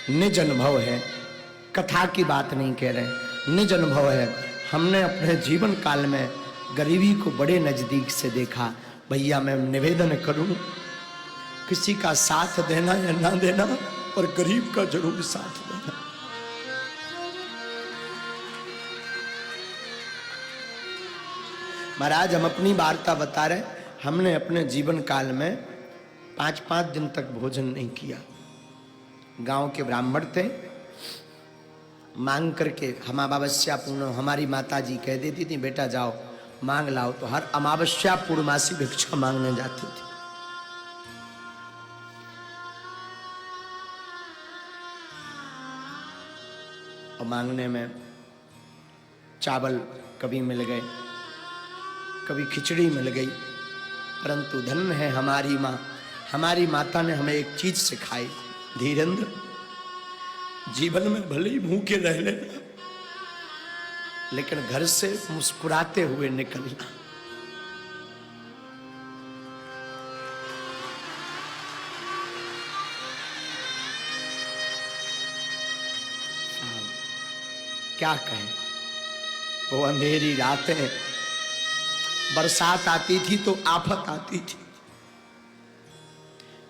निज अनुभव है, कथा की बात नहीं कह रहे, निज अनुभव है। हमने अपने जीवन काल में गरीबी को बड़े नजदीक से देखा। भैया मैं निवेदन करूं, किसी का साथ देना या ना देना, पर गरीब का जरूर साथ देना। महाराज हम अपनी वार्ता बता रहे, हमने अपने जीवन काल में 5-5 दिन तक भोजन नहीं किया। गांव के ब्राह्मण थे, मांग करके हम अमावस्या पूर्ण, हमारी माता जी कह देती थी बेटा जाओ मांग लाओ, तो हर अमावस्या पूर्णमासी भिक्षा मांगने जाते थे। और मांगने में चावल कभी मिल गए, कभी खिचड़ी मिल गई, परंतु धन्य है हमारी माँ, हमारी माता ने हमें एक चीज सिखाई, धीरेन्द्र जीवन में भले ही भूखे रह लेना, लेकिन घर से मुस्कुराते हुए निकलना। क्या कहें, वो अंधेरी रातें, बरसात आती थी तो आफत आती थी,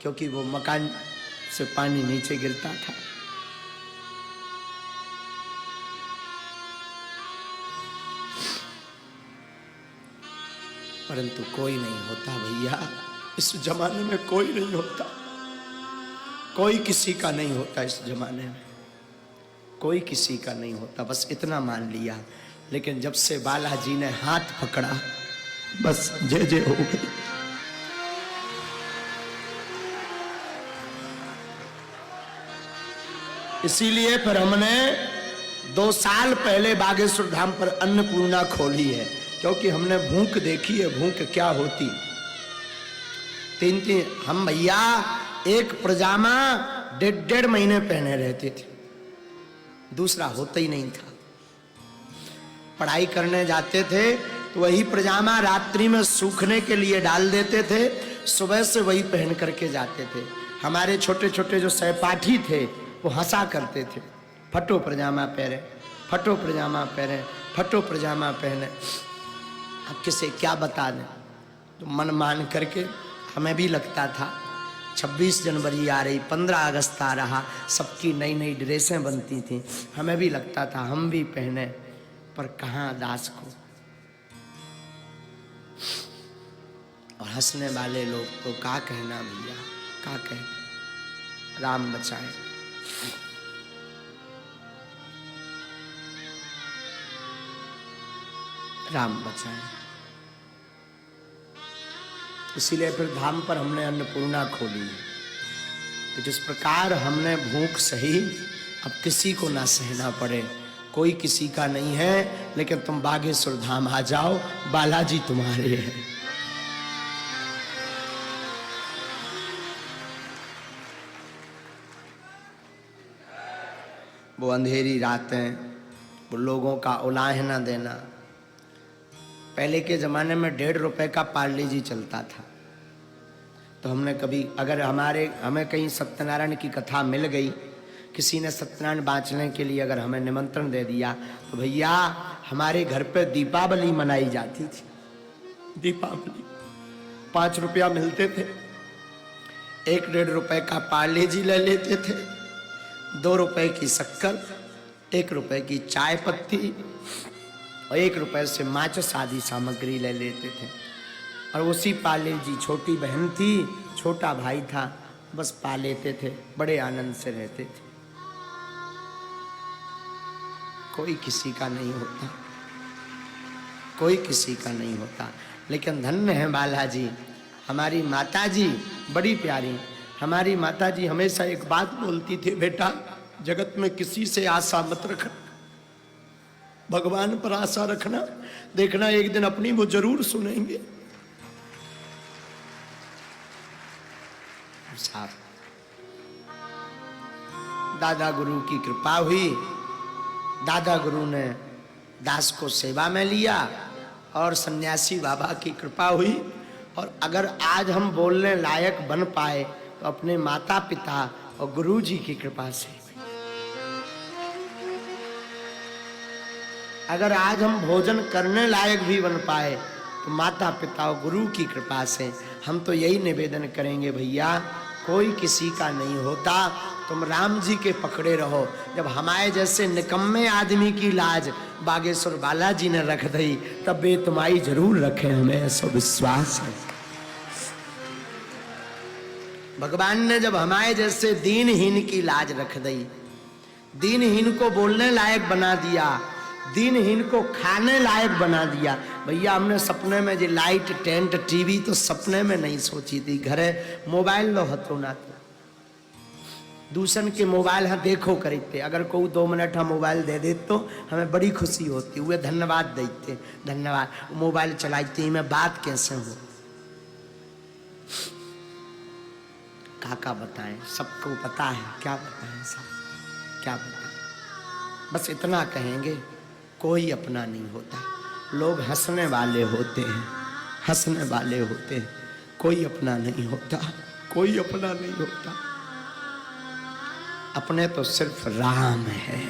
क्योंकि वो मकान से पानी नीचे गिरता था। परंतु कोई नहीं होता भैया, इस जमाने में कोई नहीं होता, कोई किसी का नहीं होता, इस जमाने में कोई किसी का नहीं होता। बस इतना मान लिया, लेकिन जब से बालाजी ने हाथ पकड़ा बस जय जय हो गई। इसीलिए फिर हमने 2 साल पहले बागेश्वर धाम पर अन्नपूर्णा खोली है, क्योंकि हमने भूख देखी है, भूख क्या होती। 3 हम भैया एक पजामा 1.5 महीने पहने रहते थे, दूसरा होता ही नहीं था। पढ़ाई करने जाते थे तो वही पजामा रात्रि में सूखने के लिए डाल देते थे, सुबह से वही पहन करके जाते थे। हमारे छोटे छोटे जो सहपाठी थे वो हंसा करते थे, फटो पजामा पहने, फटो पजामा पहने, फटो पजामा पहने। अब किसे क्या बता दें, तो मन मान करके हमें भी लगता था 26 जनवरी आ रही, 15 अगस्त आ रहा, सबकी नई नई ड्रेसें बनती थी, हमें भी लगता था हम भी पहने, पर कहाँ दास को। और हंसने वाले लोग तो क्या कहना भैया, क्या कहना, राम बचाए। राम बचाए। इसीलिए फिर धाम पर हमने अन्नपूर्णा खोली कि जिस प्रकार हमने भूख सही, अब किसी को ना सहना पड़े। कोई किसी का नहीं है, लेकिन तुम बागेश्वर धाम आ जाओ, बालाजी तुम्हारे हैं। वो अंधेरी रातें, वो लोगों का उलाहना देना। पहले के ज़माने में 1.5 रुपए का पार्ले जी चलता था, तो हमने कभी अगर हमें कहीं सत्यनारायण की कथा मिल गई, किसी ने सत्यनारायण बाँचने के लिए अगर हमें निमंत्रण दे दिया, तो भैया हमारे घर पे दीपावली मनाई जाती थी। दीपावली 5 रुपया मिलते थे, 1-1.5 रुपए का पार्ले जी ले लेते थे, 2 रुपए की शक्कर, 1 रुपए की चाय पत्ती और 1 रुपए से माचिस आदि सामग्री ले लेते थे। और उसी पाले जी, छोटी बहन थी, छोटा भाई था, बस पा लेते थे, बड़े आनंद से रहते थे। कोई किसी का नहीं होता, कोई किसी का नहीं होता। लेकिन धन्य है बालाजी, हमारी माता जी बड़ी प्यारी। हमारी माता जी हमेशा एक बात बोलती थी, बेटा जगत में किसी से आशा मत रखना, भगवान पर आशा रखना, देखना एक दिन अपनी वो जरूर सुनेंगे। साहब दादा गुरु की कृपा हुई, दादा गुरु ने दास को सेवा में लिया और सन्यासी बाबा की कृपा हुई। और अगर आज हम बोलने लायक बन पाए तो अपने माता पिता और गुरु जी की कृपा से। अगर आज हम भोजन करने लायक भी बन पाए तो माता पिता और गुरु की कृपा से हम तो यही निवेदन करेंगे, भैया कोई किसी का नहीं होता, तुम राम जी के पकड़े रहो। जब हमारे जैसे निकम्मे आदमी की लाज बागेश्वर बालाजी ने रख दी, तब वे तुम्हारी जरूर रखे, हमें ऐसा विश्वास है। भगवान ने जब हमारे जैसे दीनहीन की लाज रख दी, दीनहीन को बोलने लायक बना दिया, दीनहीन को खाने लायक बना दिया। भैया हमने सपने में जो लाइट टेंट टीवी तो सपने में नहीं सोची थी। घरे मोबाइल लो हतो ना तो दूसरन के मोबाइल हाँ देखो करते, अगर कोई 2 मिनट हम मोबाइल दे दे तो हमें बड़ी खुशी होती, वे धन्यवाद देते, धन्यवाद मोबाइल चलाते में बात कैसे हो। काका बताएं, सबको पता है, क्या बताएं सब, क्या बताएं। बस इतना कहेंगे, कोई अपना नहीं होता, लोग हंसने वाले होते हैं, हंसने वाले होते हैं, कोई अपना नहीं होता, कोई अपना नहीं होता। अपने तो सिर्फ राम है।